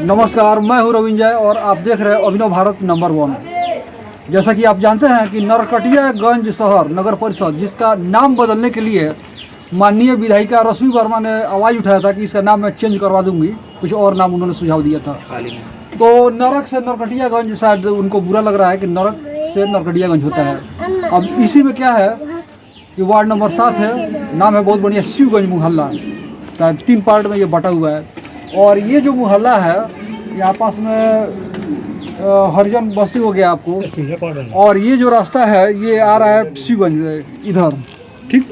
नमस्कार, मैं हूं रविंजय और आप देख रहे हैं अभिनव भारत नंबर 1। जैसा कि आप जानते हैं कि नरकटियागंज शहर नगर परिषद, जिसका नाम बदलने के लिए माननीय विधायिका रश्मि वर्मा ने आवाज़ उठाया था कि इसका नाम मैं चेंज करवा दूंगी, कुछ और नाम उन्होंने सुझाव दिया था। तो नरक से नरकटियागंज, शायद उनको बुरा लग रहा है कि नरक से नरकटियागंज होता है। अब इसी में क्या है कि वार्ड नंबर 7 है, नाम है बहुत बढ़िया शिवगंज मोहल्ला। शायद 3 पार्ट में ये बटा हुआ है। और ये जो मोहल्ला है यहाँ पास में हरिजन बस्ती हो गया आपको, और ये जो रास्ता है ये आ रहा है शिवगंज इधर, ठीक।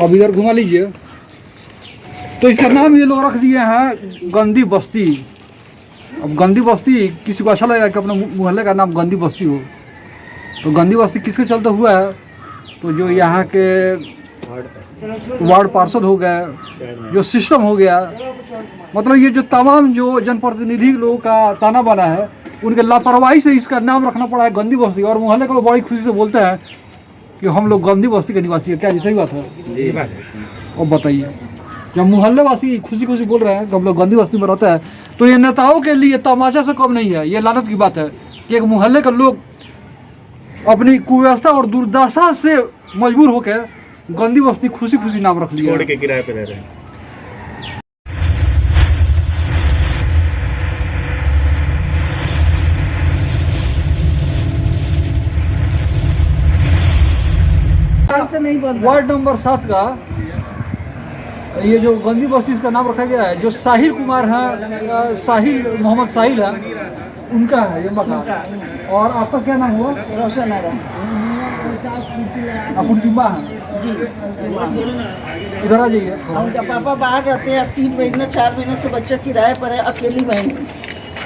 अब इधर घुमा लीजिए। तो इसका नाम ये लोग रख दिए हैं गंदी बस्ती। अब गंदी बस्ती किसी को अच्छा लगेगा कि अपने मोहल्ले का नाम गंदी बस्ती हो। तो गंदी बस्ती किसके चलते हुआ है? तो जो यहाँ के वार्ड पार्षद हो गए, जो सिस्टम हो गया, मतलब ये जो तमाम जो जनप्रतिनिधि लोगों का ताना बाना है, उनके लापरवाही से इसका नाम रखना पड़ा है गंदी बस्ती। और मोहल्ले के लोग बड़ी खुशी से बोलते हैं कि हम लोग गंदी बस्ती के निवासी है। क्या जी सही बात है? जी बात है। और बताइए, जब मोहल्ले वासी खुशी खुशी बोल रहे हैं कि हम लोग गंदी बस्ती में रहते हैं, तो ये नेताओं के लिए तमाचा से कम नहीं है। ये लानत की बात है कि एक मोहल्ले के लोग अपनी कुव्यवस्था और दुर्दशा से मजबूर होकर गंदी बस्ती खुशी खुशी नाम रख लिया, छोड़ के किराए पे रह रहे हैं। वार्ड नंबर 7 का ये जो गंदी बस्ती इसका नाम रखा गया है, जो साहिल कुमार है, साहिल मोहम्मद साहिल है, उनका है ये मकान। और आपका क्या नाम हुआ? रोशन है। आप उनकी माँ हैं? जी। इधर आ जाइए। उनका पापा बाहर रहते हैं, 3 महीने 4 महीने से बच्चा किराए पर है, अकेली बहन।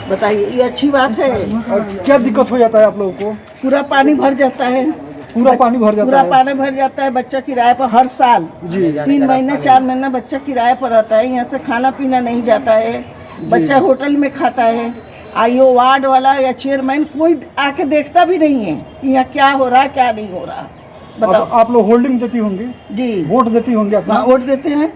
बताइए, ये अच्छी बात है? और क्या दिक्कत हो जाता है आप लोगों को? पूरा पानी भर जाता है। पूरा पानी भर जाता है? पूरा पानी भर जाता है। बच्चा किराए पर हर साल जी 3 महीने 4 महीने बच्चा किराए पर रहता है। यहाँ से खाना पीना नहीं जाता है, बच्चा होटल में खाता है। आईओ वार्ड वाला या चेयरमैन कोई आके देखता भी नहीं है यहाँ क्या हो रहा है क्या नहीं हो रहा। बताओ। आप लोग होल्डिंग देती होंगी? जी। वोट देती होंगी अपना? वोट देते हैं।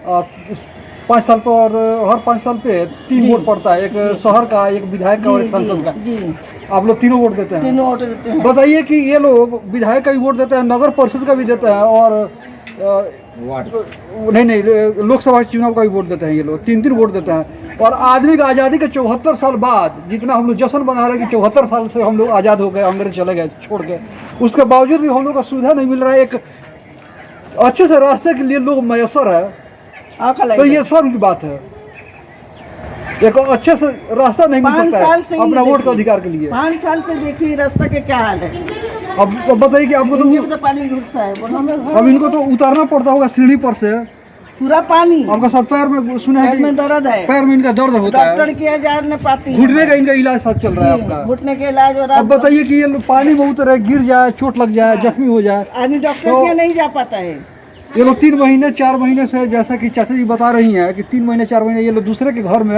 5 साल पर, हर 5 साल पे 3 वोट पड़ता है, एक शहर का, एक विधायक का और एक सांसद का। जी। आप लोग तीनों वोट देते हैं? तीनों वोट देते हैं। बताइए कि ये लोग विधायक का भी वोट देते हैं, नगर परिषद का भी देते हैं, और नहीं लोकसभा चुनाव का भी वोट देते हैं। ये लोग 3 वोट देते हैं। और आदमी का आज़ादी के 74 साल बाद, जितना हम लोग जश्न मना रहे हैं कि 74 साल से हम लोग आज़ाद हो गए, अंग्रेज चले गए छोड़ के, उसके बावजूद भी हम लोग का सुविधा नहीं मिल रहा है। एक अच्छे से रास्ते के लिए लोग मैसर है, तो ये शर्म की बात है। एक अच्छे से रास्ता नहीं मिल सकता है अपना वोट का अधिकार के लिए। 5 साल से देखिए रास्ता के क्या हाल है। अब बताइए कि आपको तो पानी घुसता है। अब इनको तो उतारना पड़ता होगा सीढ़ी पर से, पूरा पानी। आपका साथ पैर में सुना है पैर में दर्द है, पैर में इनका दर्द होता है, डॉक्टर किया जा नहीं पाती, घुटने का इनका इलाज साथ चल रहा है आपका। घुटने के इलाज। और अब बताइए कि ये पानी में उतरे, गिर जाए, चोट लग जाए, जख्मी हो जाए, आदमी डॉक्टर किया नहीं जा पाता है। ये लोग 3 महीने 4 महीने से, जैसा कि चाचा जी बता रही हैं कि 3 महीने 4 महीने ये लोग दूसरे के घर में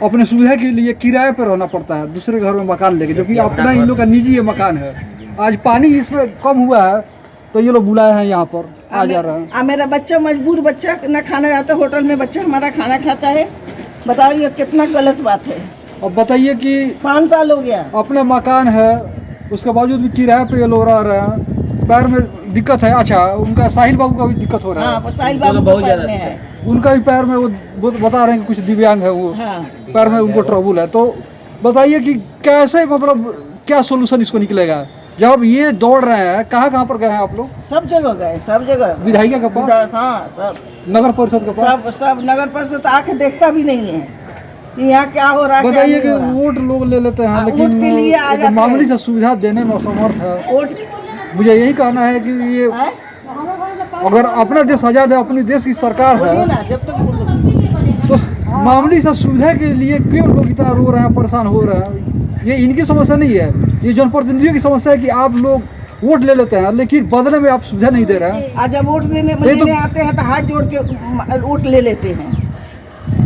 अपने सुविधा के लिए किराए पर रहना पड़ता है, दूसरे घर में मकान लेके, जो कि अपना इन लोग का निजी ये मकान है। आज पानी इसमें कम हुआ है तो ये लोग बुलाए हैं यहाँ पर, आ जा रहे हैं। मेरा बच्चा मजबूर, बच्चा न खाना खाता, होटल में बच्चा हमारा खाना खाता है। बताओ ये कितना गलत बात है। अब बताइए कि 5 साल हो गया, अपना मकान है, उसके बावजूद भी किराए पे ये लोग रह रहे हैं। पैर में दिक्कत है। अच्छा, उनका साहिल बाबू का भी दिक्कत हो रहा है। हाँ, साहिल बाबू बहुत ज्यादा है। उनका भी पैर में, वो बता रहे हैं कि कुछ दिव्यांग है वो। हाँ। पैर में उनको ट्रबल है। तो बताइए कि कैसे, मतलब क्या सोल्यूशन इसको निकलेगा? जब ये दौड़ रहे हैं, कहाँ पर गए हैं आप लोग? सब जगह गए, सब जगह। विधायिका के पास? हाँ, सब। नगर परिषद के पास? सब नगर परिषद आके देखता भी नहीं है यहाँ क्या हो रहा है। बताइए कि वोट लोग ले लेते हैं, लेकिन मामूली से सुविधा देने में असमर्थ है। मुझे यही कहना है कि ये हैं? अगर अपना देश आज़ाद है, अपनी देश की सरकार बोलिए है, ना, जब तक बोलो। तो मामूली सा सुविधा के लिए क्यों लोग इतना रो रहे हैं, परेशान हो रहे हैं? ये इनकी समस्या नहीं है, ये जनप्रतिनिधियों की समस्या है कि आप लोग वोट ले लेते हैं लेकिन बदले में आप सुविधा नहीं दे रहे हैं। आज जब वोट लेने आते हैं तो हाथ जोड़ के वोट ले लेते हैं,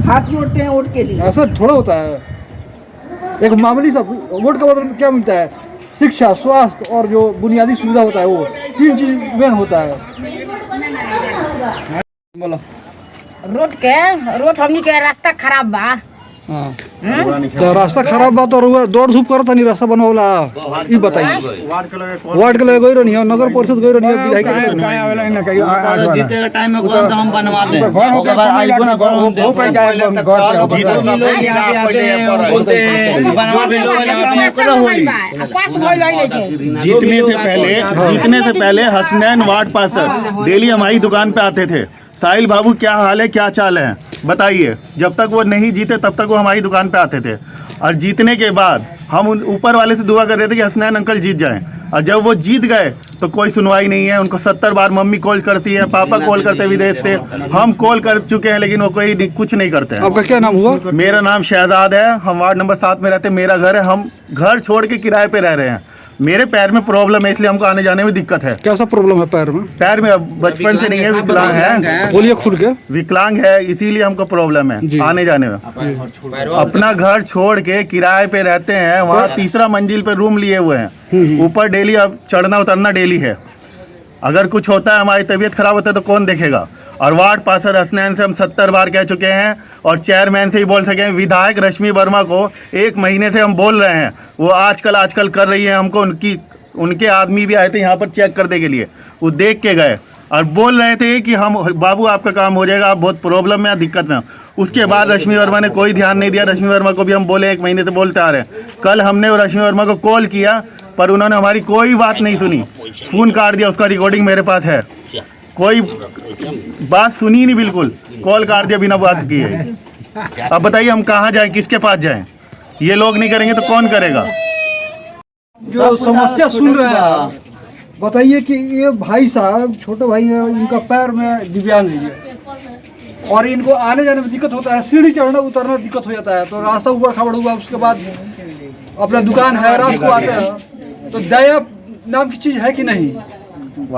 हाथ जोड़ते हैं वोट के लिए। ऐसा थोड़ा होता है। एक मामूली सा वोट का बदले में क्या मिलता है? शिक्षा, स्वास्थ्य और जो बुनियादी सुविधा होता है, वो 3 चीज मेन होता है। बोलो। रोड हमनी के रास्ता खराब बा। हाँ, तो रास्ता खराब बात और दौड़ धूप करता नहीं रास्ता बनवाला, ये बताइए। वार्ड के लगे गई नहीं है, नगर परिषद गई नहीं है, विधायक के जीते का टाइम में कौन हम बनवा दें, ओकर बाद आइबो ना करो, हम दो पे जाए जितने लोग यहाँ पे आते हैं बोलते हैं बनवा दे, लोग यहाँ पे होई। जीतने से पहले हसनैन वार्ड पार्षद डेली हमारी दुकान पे आते थे। साहिल बाबू क्या हाल है, क्या चाल है बताइए। जब तक वो नहीं जीते तब तक वो हमारी दुकान पे आते थे, और जीतने के बाद हम ऊपर वाले से दुआ कर रहे थे कि हसनैन अंकल जीत जाएं, और जब वो जीत गए तो कोई सुनवाई नहीं है। उनको 70 बार मम्मी कॉल करती है, पापा कॉल करते हैं विदेश से, हम कॉल कर चुके हैं लेकिन वो कोई कुछ नहीं करते हैं। आपका क्या नाम हुआ? मेरा नाम शहजाद है, हम वार्ड नंबर 7 में रहते हैं, मेरा घर है, हम घर छोड़ के किराए पे रह रहे हैं। मेरे पैर में प्रॉब्लम है इसलिए हमको आने जाने में दिक्कत है। कैसा प्रॉब्लम है पैर में? पैर में बचपन से नहीं है, विकलांग है। बोलिए खुल के। विकलांग है इसीलिए हमको प्रॉब्लम है आने जाने में। अपना घर छोड़ के किराए पे रहते हैं, वहाँ 3रा मंजिल पे रूम लिए हुए हैं, ऊपर डेली अब चढ़ना उतरना डेली है। अगर कुछ होता है, हमारी तबीयत खराब होता है तो कौन देखेगा? और वार्ड पार्षद हसनैन से हम 70 बार कह चुके हैं, और चेयरमैन से ही बोल सके हैं। विधायक रश्मि वर्मा को 1 महीने से हम बोल रहे हैं, वो आजकल कर रही है। हमको उनके आदमी भी आए थे यहाँ पर चेक करने के लिए, वो देख के गए और बोल रहे थे कि हम बाबू आपका काम हो जाएगा, आप बहुत प्रॉब्लम में दिक्कत में। उसके बाद रश्मि वर्मा ने कोई ध्यान नहीं दिया। रश्मि वर्मा को भी हम बोले, 1 महीने से बोलते आ रहे हैं। कल हमने रश्मि वर्मा को कॉल किया पर उन्होंने हमारी कोई बात नहीं सुनी, फ़ोन काट दिया। उसका रिकॉर्डिंग मेरे पास है, कोई बात सुनी नहीं, बिल्कुल कॉल काट दिया बिना बात किए। अब बताइए हम कहाँ जाएं, किसके पास जाएं? ये लोग नहीं करेंगे तो कौन करेगा? जो समस्या सुन रहे हैं आप, बताइए कि ये भाई साहब छोटे भाई हैं, इनका पैर में दिव्यांग है और इनको आने जाने में दिक्कत होता है, सीढ़ी चढ़ना उतरना दिक्कत हो जाता है, तो रास्ता ऊपर खबड़ हुआ। उसके बाद अपना दुकान है, रात को आते हैं, तो दया नाम की चीज़ है कि नहीं?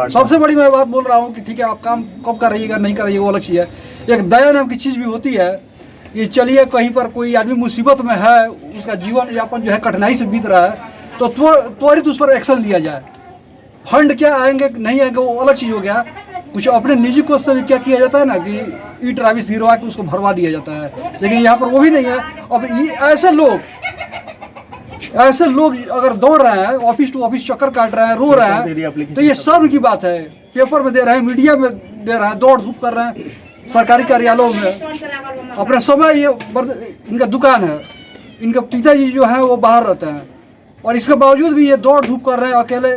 सबसे बड़ी मैं बात बोल रहा हूँ कि ठीक है, आप काम कब कर रहिएगा नहीं कर रहिएगा वो अलग चीज़ है, एक दया नाम की चीज़ भी होती है कि चलिए कहीं पर कोई आदमी मुसीबत में है, उसका जीवन यापन जो है कठिनाई से बीत रहा है, तो त्वरित उस पर एक्शन लिया जाए। फंड क्या आएंगे नहीं आएंगे वो अलग चीज़ हो गया, कुछ अपने निजी कोष से भी क्या किया जाता है ना कि ई ट्रैविस गिरवा के उसको भरवा दिया जाता है, लेकिन यहाँ पर वो भी नहीं है। अब ये ऐसे लोग अगर दौड़ रहे हैं, ऑफिस टू ऑफिस चक्कर काट रहे हैं, रो रहे हैं, तो ये सर्व की बात है। पेपर में दे रहे हैं, मीडिया में दे रहे हैं, दौड़ धूप कर रहे हैं सरकारी कार्यालयों में। अपने समय ये इनका दुकान है, इनके पिताजी जो है वो बाहर रहते हैं, और इसके बावजूद भी ये दौड़ धूप कर रहे हैं अकेले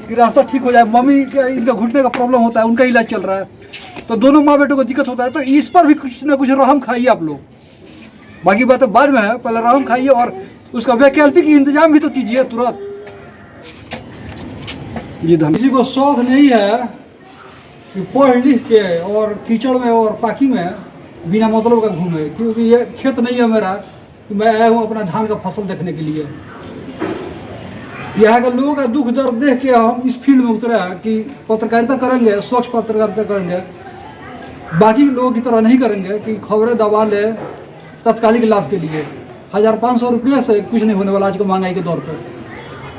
कि रास्ता ठीक हो जाए। मम्मी के इनका घुटने का प्रॉब्लम होता है, उनका इलाज चल रहा है, तो दोनों माँ बेटों को दिक्कत होता है। तो इस पर भी कुछ ना कुछ रहम खाइए आप लोग। बाकी बातें बाद में है, पहले रहम खाइए और उसका वैकल्पिक इंतजाम भी तो कीजिए तुरंत। जी धन्यवाद। किसी को शौक नहीं है कि पढ़ लिख के और कीचड़ में और पाखी में बिना मतलब का घूमे, क्योंकि ये खेत नहीं है मेरा कि मैं आया हूँ अपना धान का फसल देखने के लिए। यहाँ के लोगों का दुख दर्द देख के हम इस फील्ड में उतरे हैं कि पत्रकारिता करेंगे, स्वच्छ पत्रकारिता करेंगे, बाकी लोगों की तरह नहीं करेंगे कि खबरें दबा ले तत्कालिक लाभ के लिए। 1500 रुपये से कुछ नहीं होने वाला आज के महंगाई के दौर पर।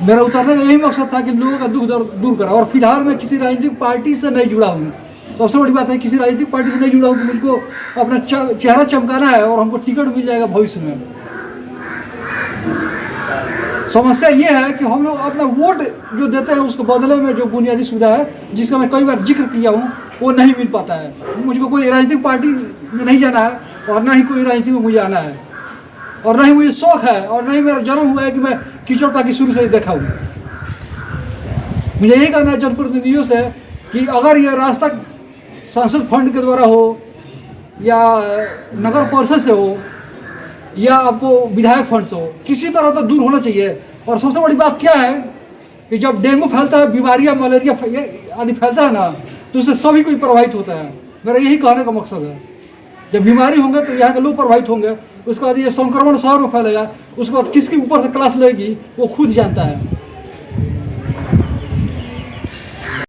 मेरा उतरने का यही मकसद था कि लोगों का दुख दर्द दूर करा। और फिलहाल मैं किसी राजनीतिक पार्टी से नहीं जुड़ा हूँ, सबसे बड़ी बात है किसी राजनीतिक पार्टी से नहीं जुड़ा हूँ कि मुझको अपना चेहरा चमकाना है और हमको टिकट मिल जाएगा भविष्य में। समस्या ये है कि हम लोग अपना वोट जो देते हैं उसके बदले में जो बुनियादी सुविधा है, जिसका मैं कई बार जिक्र किया हूँ, वो नहीं मिल पाता है। मुझको कोई राजनीतिक पार्टी में नहीं जाना है और ना ही कोई राजनीति में मुझे आना है, और ना ही मुझे शौक है, और ना ही मेरा जन्म हुआ है कि मैं कीचड़ पाकी शुरू से ही देखा हूँ। मुझे यही कहना है जनप्रतिनिधियों से कि अगर ये रास्ता सांसद फंड के द्वारा हो या नगर परिषद से हो या आपको विधायक फंड से हो, किसी तरह तो दूर होना चाहिए। और सबसे बड़ी बात क्या है कि जब डेंगू फैलता है, बीमारियां मलेरिया आदि फैलता है ना, तो उससे सभी कोई प्रभावित होता है। मेरा यही कहने का मकसद है। जब बीमारी होंगे तो यहाँ के लोग प्रभावित होंगे, उसके बाद ये संक्रमण शहर में फैलेगा, उसके बाद किसके ऊपर से क्लास लेगी वो खुद जानता है।